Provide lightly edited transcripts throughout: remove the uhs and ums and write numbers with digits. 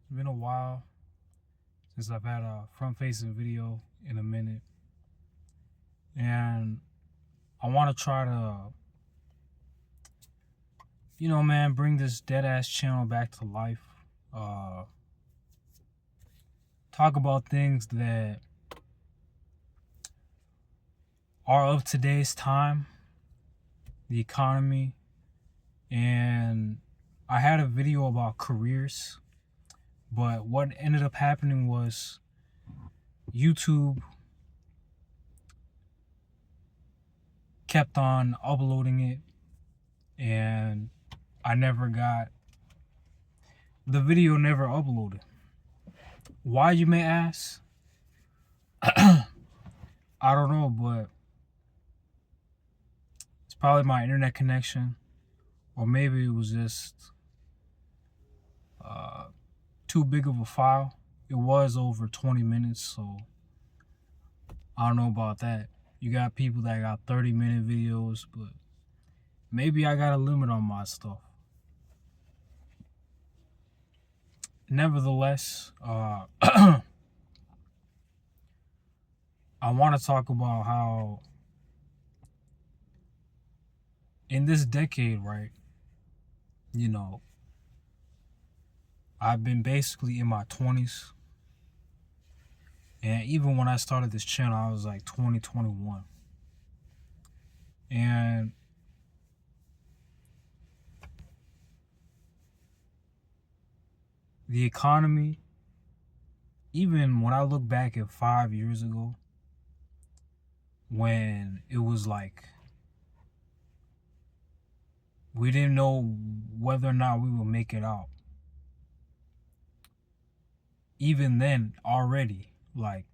It's been a while since I've had a front-facing video in a minute, and I want to try to, man, bring this dead-ass channel back to life. Talk about things that are of today's time, the economy, and I had a video about careers, but what ended up happening was YouTube kept on uploading it, and the video never uploaded. Why, you may ask? I don't know, but it's probably my internet connection, or maybe it was just too big of a file. It was over 20 minutes, so I don't know about that. You got people that got 30-minute videos, but maybe I got a limit on my stuff. Nevertheless, I want to talk about how in this decade, right, I've been basically in my 20s. And even when I started this channel, I was like 20, 21. And the economy, even when I look back at 5 years ago, when it was like we didn't know whether or not we would make it out. Even then, already, like,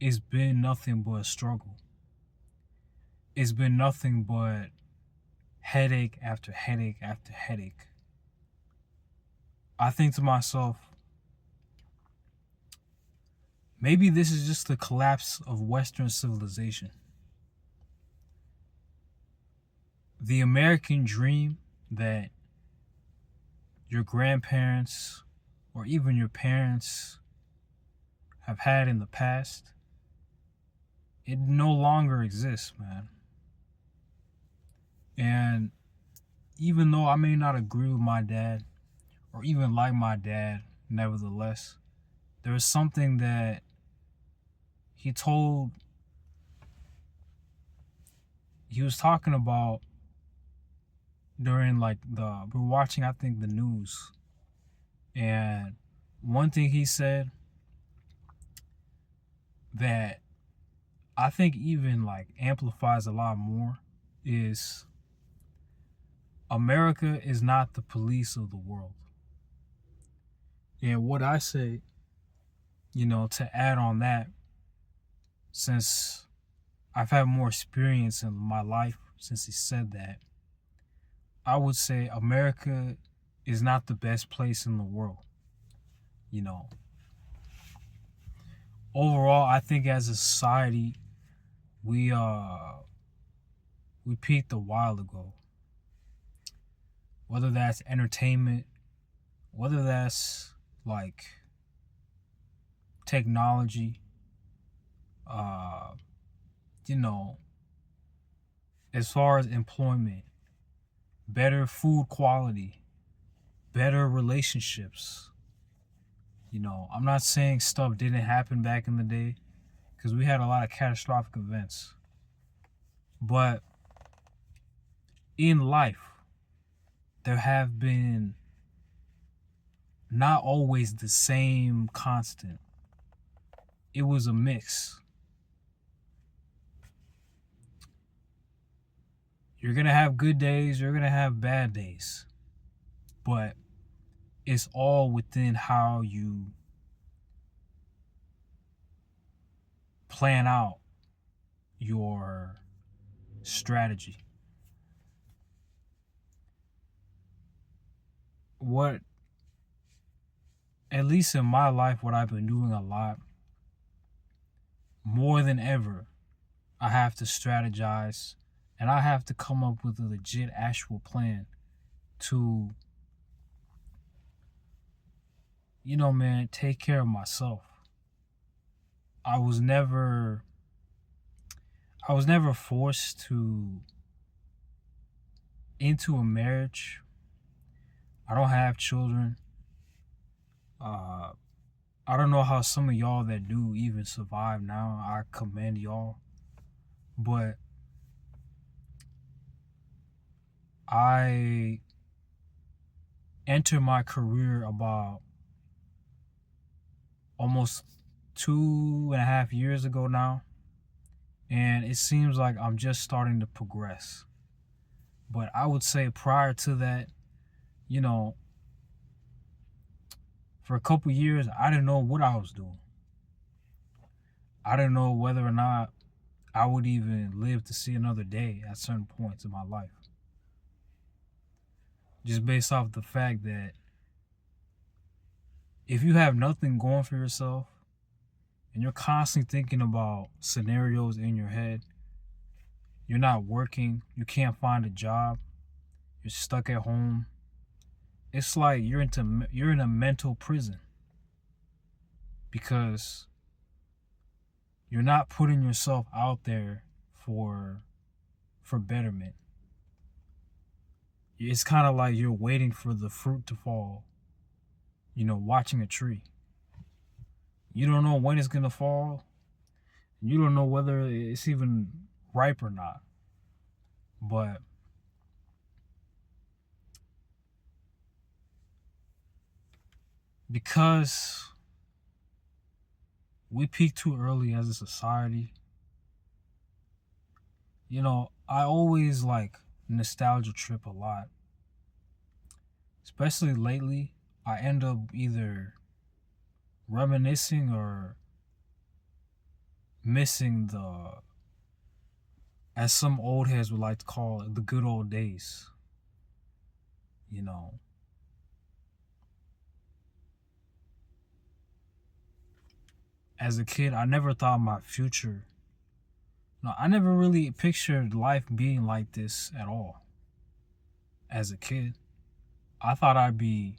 it's been nothing but a struggle. It's been nothing but headache after headache after headache. I think to myself, maybe this is just the collapse of Western civilization. The American dream that your grandparents or even your parents have had in the past, it no longer exists, man. And even though I may not agree with my dad or even like my dad, nevertheless, there was something that he was talking about during we're watching, I think, the news. And one thing he said that I think even amplifies a lot more is America is not the police of the world. And what I say, to add on that, since I've had more experience in my life since he said that, I would say America is not the best place in the world. Overall, I think as a society, we peaked a while ago. Whether that's entertainment, whether that's technology, as far as employment, better food quality, better relationships. I'm not saying stuff didn't happen back in the day, because we had a lot of catastrophic events. But in life, there have been not always the same constant. It was a mix. You're going to have good days, you're going to have bad days. But it's all within how you plan out your strategy. At least in my life, what I've been doing a lot, more than ever, I have to strategize and I have to come up with a legit actual plan to man, take care of myself. I was never I was never forced to into a marriage. I don't have children. Uh I don't know how some of y'all that do even survive now. I commend y'all. But I entered my career about almost 2.5 years ago now. And it seems like I'm just starting to progress. But I would say prior to that, you know, for a couple years, I didn't know what I was doing. I didn't know whether or not I would even live to see another day at certain points in my life. Just based off the fact that if you have nothing going for yourself and you're constantly thinking about scenarios in your head, you're not working, you can't find a job, you're stuck at home. It's like you're in a mental prison because you're not putting yourself out there for betterment. It's kind of like you're waiting for the fruit to fall, watching a tree. You don't know when it's going to fall. You don't know whether it's even ripe or not. But because we peak too early as a society, I always like nostalgia trip a lot. Especially lately, I end up either reminiscing or missing as some old heads would like to call it, the good old days. You know, as a kid, I never thought my future. No, I never really pictured life being like this at all. As a kid, I thought I'd be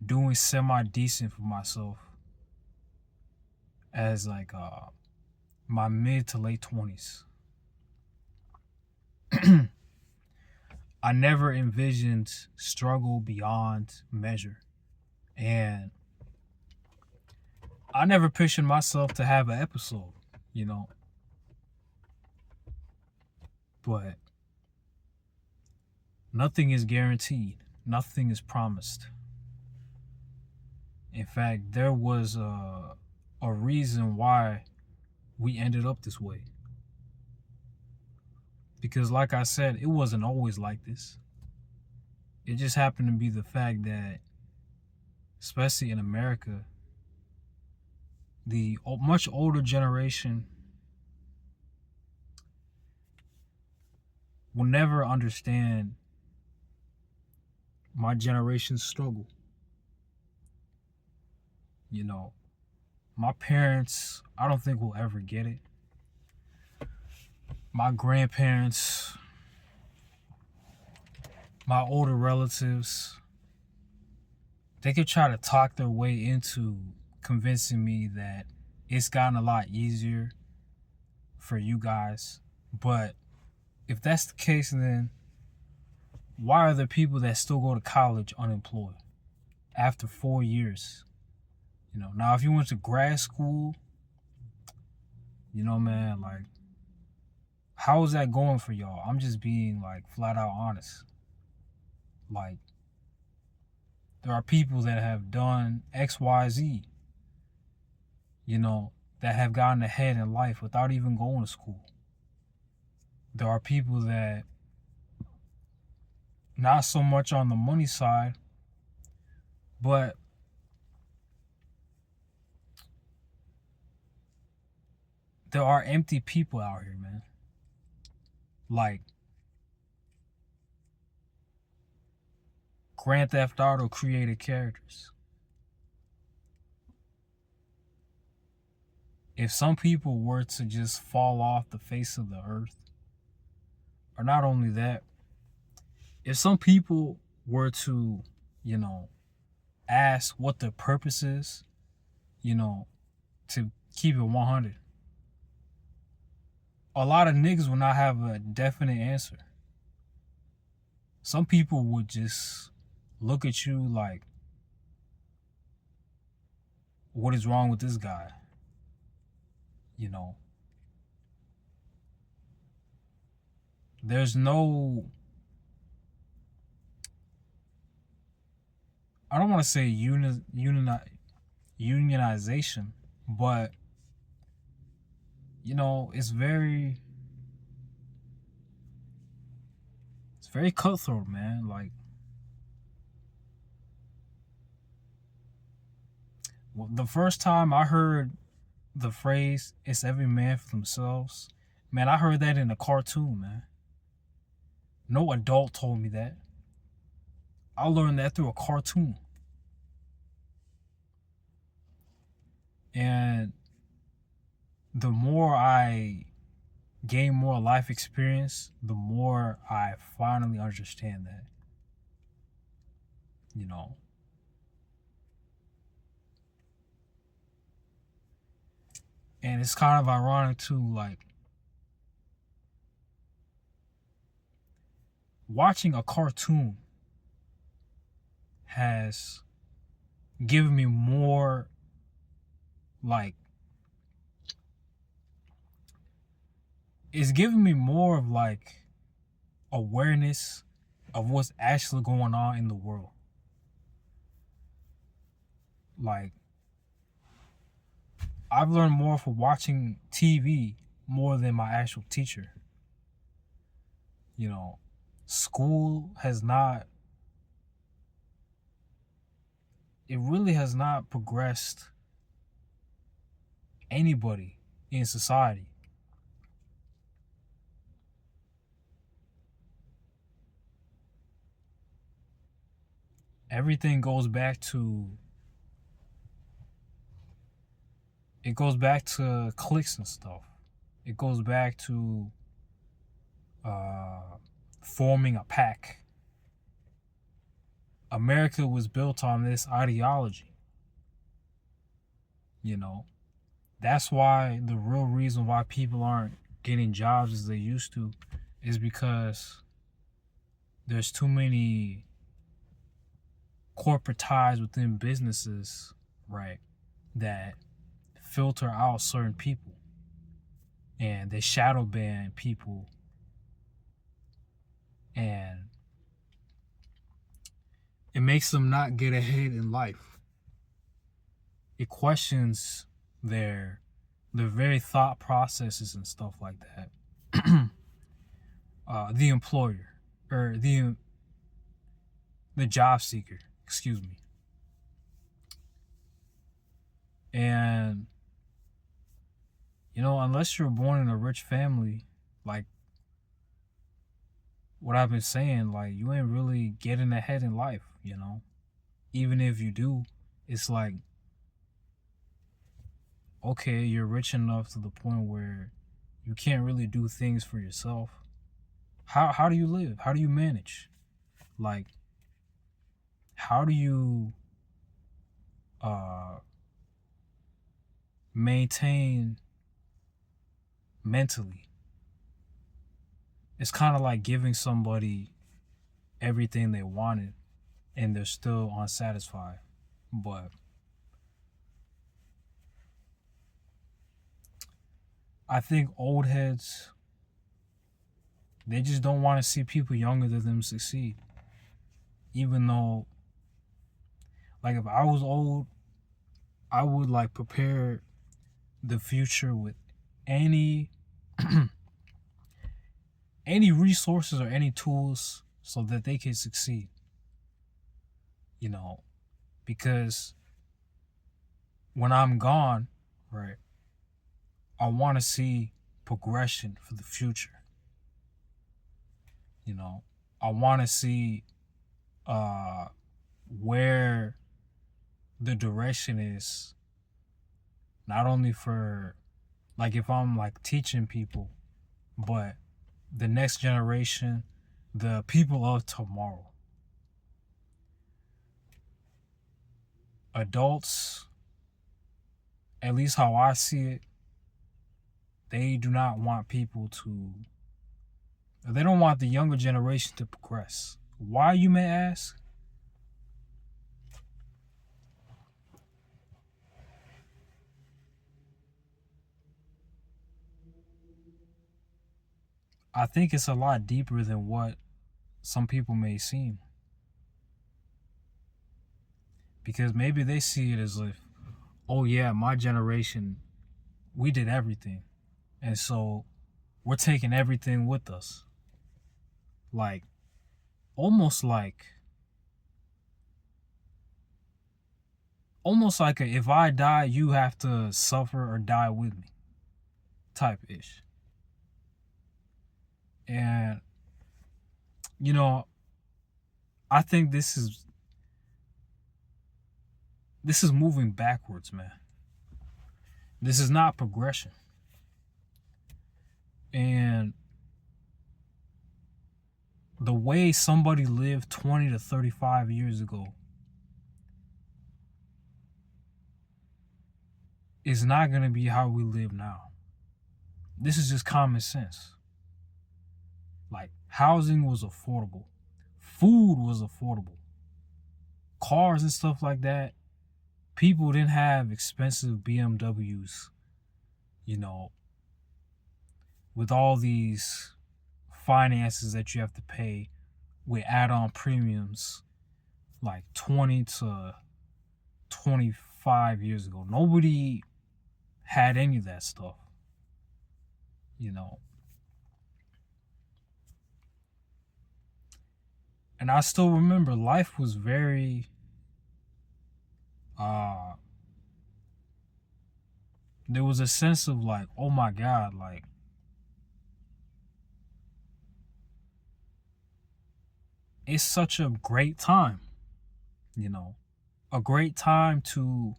doing semi decent for myself as like my mid to late 20s. I never envisioned struggle beyond measure. And I never pictured myself to have an episode, you know. But nothing is guaranteed, nothing is promised. In fact, there was a reason why we ended up this way. Because, like I said, it wasn't always like this. It just happened to be the fact that, especially in America, the much older generation will never understand my generation's struggle. My parents, I don't think will ever get it. My grandparents, my older relatives, they could try to talk their way into convincing me that it's gotten a lot easier for you guys. But if that's the case, then why are there people that still go to college unemployed after 4 years? Now if you went to grad school, man, like, how is that going for y'all? I'm just being like flat out honest. Like, there are people that have done XYZ, that have gotten ahead in life without even going to school. There are people that, not so much on the money side, but there are empty people out here, man. Like Grand Theft Auto created characters. If some people were to just fall off the face of the earth, or not only that, if some people were to, ask what the purpose is, you know, to keep it 100, a lot of niggas will not have a definite answer. Some people would just look at you like, what is wrong with this guy? You know, there's no, I don't want to say unionization, but you know, it's very cutthroat, man. Like, the first time I heard the phrase "it's every man for themselves," man, I heard that in a cartoon, man. No adult told me that. I learned that through a cartoon. And the more I gain more life experience, the more I finally understand that. You know. And it's kind of ironic too, like watching a cartoon has given me more, like, it's given me more of like awareness of what's actually going on in the world. Like, I've learned more from watching TV more than my actual teacher. You know, school has not, it really has not progressed anybody in society. Everything goes back to, it goes back to cliques and stuff. It goes back to forming a pack. America was built on this ideology. You know, that's why the real reason why people aren't getting jobs as they used to is because there's too many corporate ties within businesses, right, that filter out certain people and they shadow ban people, and it makes them not get ahead in life. It questions their very thought processes and stuff like that. The employer, or the job seeker, excuse me. And you know, unless you're born in a rich family, like what I've been saying, like, you ain't really getting ahead in life, you know. Even if you do, it's like, okay, you're rich enough to the point where you can't really do things for yourself. How do you live? How do you manage? Like, how do you maintain mentally? It's kind of like giving somebody everything they wanted and they're still unsatisfied. But I think old heads, they just don't want to see people younger than them succeed. Even though, like, if I was old, I would like prepare the future with any any resources or any tools so that they can succeed. You know, because when I'm gone, right, I want to see progression for the future. You know, I want to see where the direction is, not only for, like, if I'm like teaching people, but the next generation, the people of tomorrow. adults, at least how I see it, they do not want people to, they don't want the younger generation to progress. Why, you may ask? I think it's a lot deeper than what some people may seem. Because maybe they see it as if, oh yeah, my generation, we did everything. And so we're taking everything with us. Like, almost like, if I die, you have to suffer or die with me type ish. And, you know, I think this is moving backwards, man. This is not progression. And the way somebody lived 20 to 35 years ago is not going to be how we live now. This is just common sense. Like, housing was affordable, food was affordable, cars and stuff like that. People didn't have expensive BMWs, you know, with all these finances that you have to pay with add-on premiums like 20 to 25 years ago. Nobody had any of that stuff, you know. And I still remember life was very there was a sense of like, oh my God, like, it's such a great time, you know, a great time to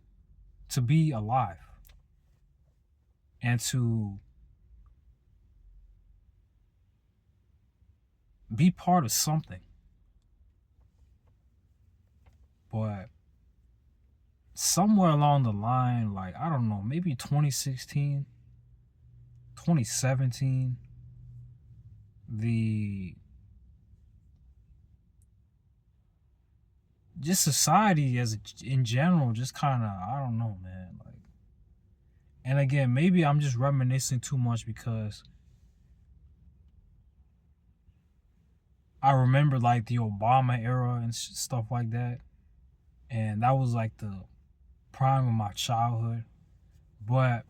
be alive and to be part of something. But somewhere along the line, like, I don't know, maybe 2016, 2017, just society as in general just kind of, I don't know, man. Like, and again, maybe I'm just reminiscing too much because I remember like the Obama era and stuff like that, and that was like the prime of my childhood. But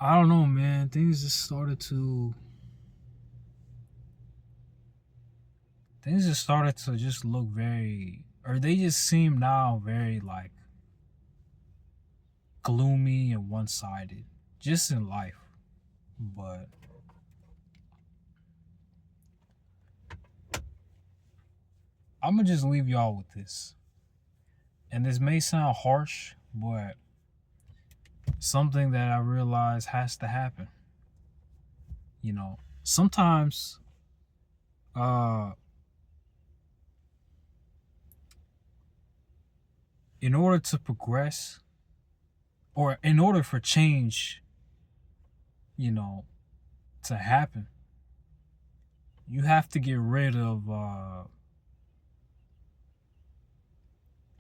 I don't know, man. Things just started to just look very, or they just seem now very like gloomy and one-sided, just in life. But I'm gonna just leave y'all with this. And this may sound harsh, but something that I realize has to happen. You know, sometimes in order to progress, or in order for change, you know, to happen, you have to get rid of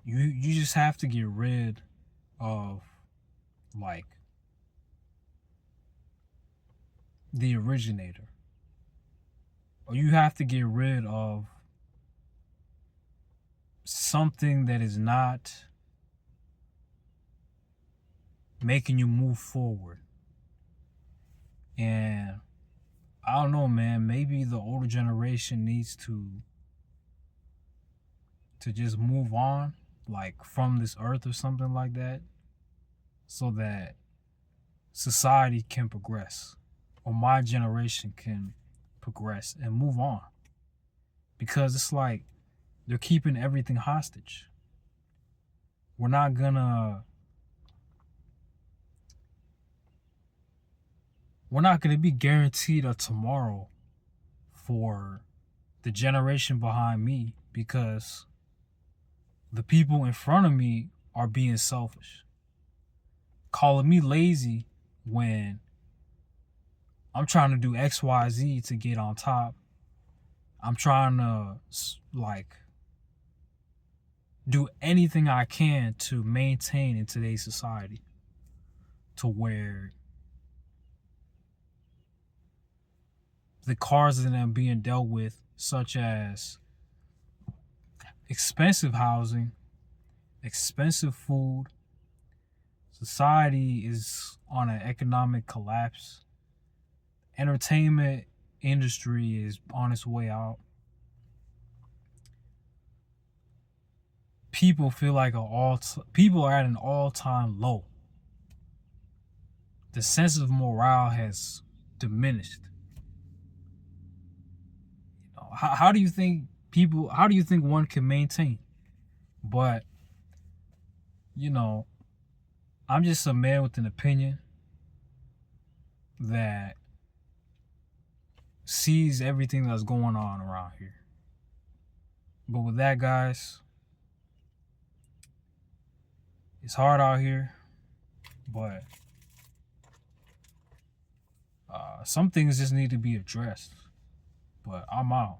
you just have to get rid of like the originator, or you have to get rid of something that is not making you move forward. And I don't know, man, maybe the older generation needs to just move on, like from this earth or something like that, so that society can progress, or my generation can progress and move on. Because it's like they're keeping everything hostage. We're not gonna be guaranteed a tomorrow for the generation behind me, because the people in front of me are being selfish, calling me lazy when I'm trying to do X, Y, Z to get on top. I'm trying to like do anything I can to maintain in today's society, to where the cards that are being dealt with, such as expensive housing, expensive food, society is on an economic collapse. Entertainment industry is on its way out. People feel like people are at an all-time low. The sense of morale has diminished. How do you think one can maintain? But, I'm just a man with an opinion that sees everything that's going on around here. But with that, guys, it's hard out here, but some things just need to be addressed. But I'm out.